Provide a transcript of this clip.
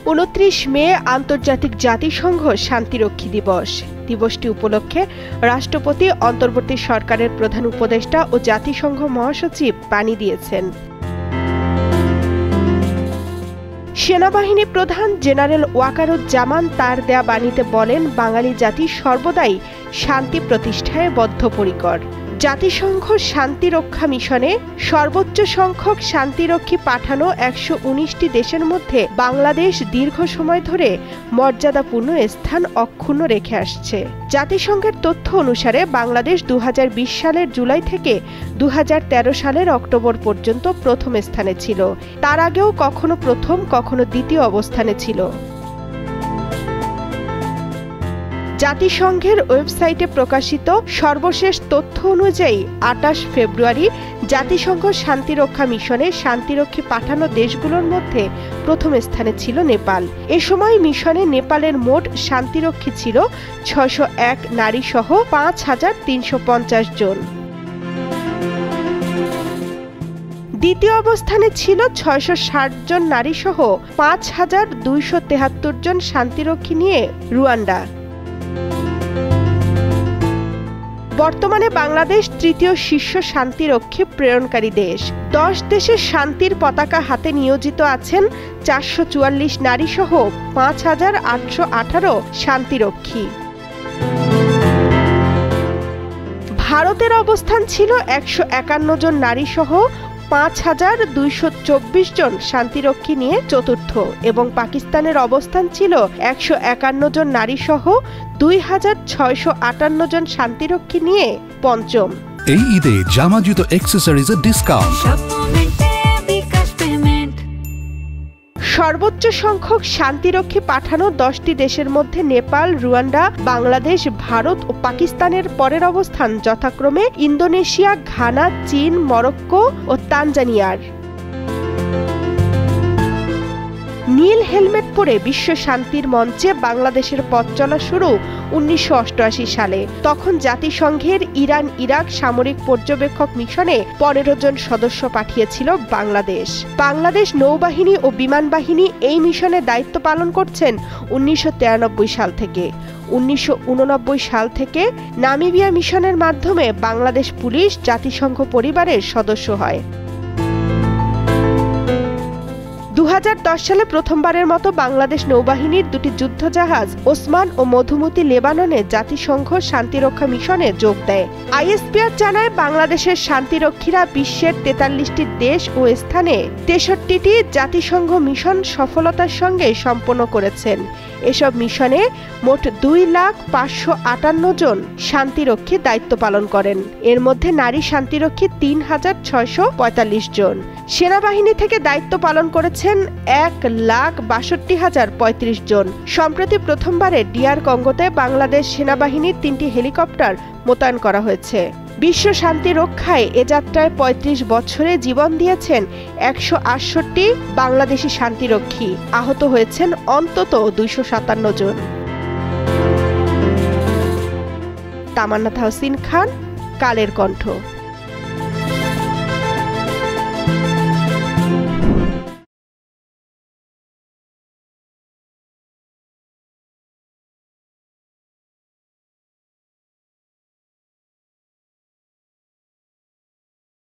29 মে আন্তর্জাতিক জাতিসংঘ শান্তিরক্ষী দিবস। দিবসটি উপলক্ষে রাষ্ট্রপতি, অন্তর্বর্তী সরকারের প্রধান উপদেষ্টা ও জাতিসংঘ মহাসচিব বাণী দিয়েছেন। সেনাবাহিনী প্রধান জেনারেল ওয়াকারুজ্জামান তার দেয়া বাণীতে বলেন, বাঙালি জাতি সর্বদাই শান্তি প্রতিষ্ঠায় বদ্ধপরিকর। জাতিসংঘ শান্তিরক্ষা মিশনে সর্বোচ্চ সংখ্যক শান্তিরক্ষী পাঠানো 119টি দেশের মধ্যে বাংলাদেশ দীর্ঘ সময় ধরে মর্যাদাপূর্ণ স্থান অক্ষুণ্ণ রেখে আসছে। জাতিসংঘের তথ্য অনুসারে বাংলাদেশ 2020 সালের জুলাই থেকে 2013 সালের অক্টোবর পর্যন্ত প্রথম স্থানে ছিল। তার আগেও কখনো প্রথম, কখনো দ্বিতীয় অবস্থানে ছিল। জাতিসংঘের ওয়েবসাইটে প্রকাশিত সর্বশেষ তথ্য অনুযায়ী 28 ফেব্রুয়ারি জাতিসংঘ শান্তিরক্ষা মিশনে শান্তিরক্ষী পাঠানো দেশগুলোর মধ্যে প্রথম স্থানে ছিল নেপাল। এ সময় মিশনে নেপালের মোট শান্তিরক্ষী ছিল 601 নারী সহ 5350 জন। দ্বিতীয় অবস্থানে ছিল 660 জন নারী সহ 5273 জন শান্তিরক্ষী নিয়ে রুয়ান্ডা। বর্তমানে বাংলাদেশ তৃতীয় শীর্ষ শান্তিরক্ষী প্রেরণকারী দেশ। 10 দেশের শান্তির পতাকা হাতে নিয়োজিত আছেন 444 নারী সহ 5818 শান্তিরক্ষী। ভারতের অবস্থান ছিল 151 জন নারী সহ 5224 জন শান্তিরক্ষী নিয়ে চতুর্থ এবং পাকিস্তানের অবস্থান ছিল 151 জন নারী সহ 2658 জন শান্তিরক্ষী নিয়ে পঞ্চম। এই ঈদে জামা জুতো অ্যাকসেসরিজের ডিসকাউন্ট। সর্বোচ্চ সংখ্যক শান্তিরক্ষী পাঠানো 10টি দেশের মধ্যে নেপাল, রুয়ান্ডা, বাংলাদেশ, ভারত ও পাকিস্তানের পরের অবস্থান যথাক্রমে ইন্দোনেশিয়া, ঘানা, চীন, মরক্কো ও তানজানিয়ার। নীল হেলমেট পরে বিশ্ব শান্তির মঞ্চে বাংলাদেশের পথ চলা শুরু 1988 সালে। তখন জাতিসংঘের ইরান ইরাক সামরিক পর্যবেক্ষক মিশনে 15 জন সদস্য পাঠিয়েছিল বাংলাদেশ। বাংলাদেশ নৌবাহিনী ও বিমান বাহিনী এই মিশনে দায়িত্ব পালন করছেন 1993 সাল থেকে। 1989 সাল থেকে নামিবিয়া মিশনের মাধ্যমে বাংলাদেশ পুলিশ জাতিসংঘ পরিবারের সদস্য হয়। 2010 সালে প্রথমবারের মতো বাংলাদেশ নৌবাহিনীর 2টি যুদ্ধজাহাজ ওসমান ও মধুমতি লেবাননে জাতিসংঘ শান্তিরক্ষা মিশনে যোগ দেয়। আইএসপিআর জানায়, বাংলাদেশের শান্তিরক্ষীরা বিশ্বের 43টি দেশ ও স্থানে 63টি জাতিসংঘ মিশন সফলতার সঙ্গে সম্পন্ন করেছেন। এসব মিশনে মোট 2,558,000 জন শান্তিরক্ষী দায়িত্ব পালন করেন। এর মধ্যে নারী শান্তিরক্ষী 3,645 জন। সেনাবাহিনী থেকে দায়িত্ব পালন করেছেন 1,62,035 জন। সম্প্রতি প্রথমবারে DR কঙ্গোতে বাংলাদেশ সেনাবাহিনীর 3টি হেলিকপ্টার মোতায়েন করা হয়েছে। বিশ্ব শান্তি রক্ষায় এ যাত্রায় 35 বছরে জীবন দিয়েছেন 168 বাংলাদেশি শান্তিরক্ষী। আহত হয়েছেন অন্তত 257 জন। তামান্না তাহসিন খান, কালের কণ্ঠ।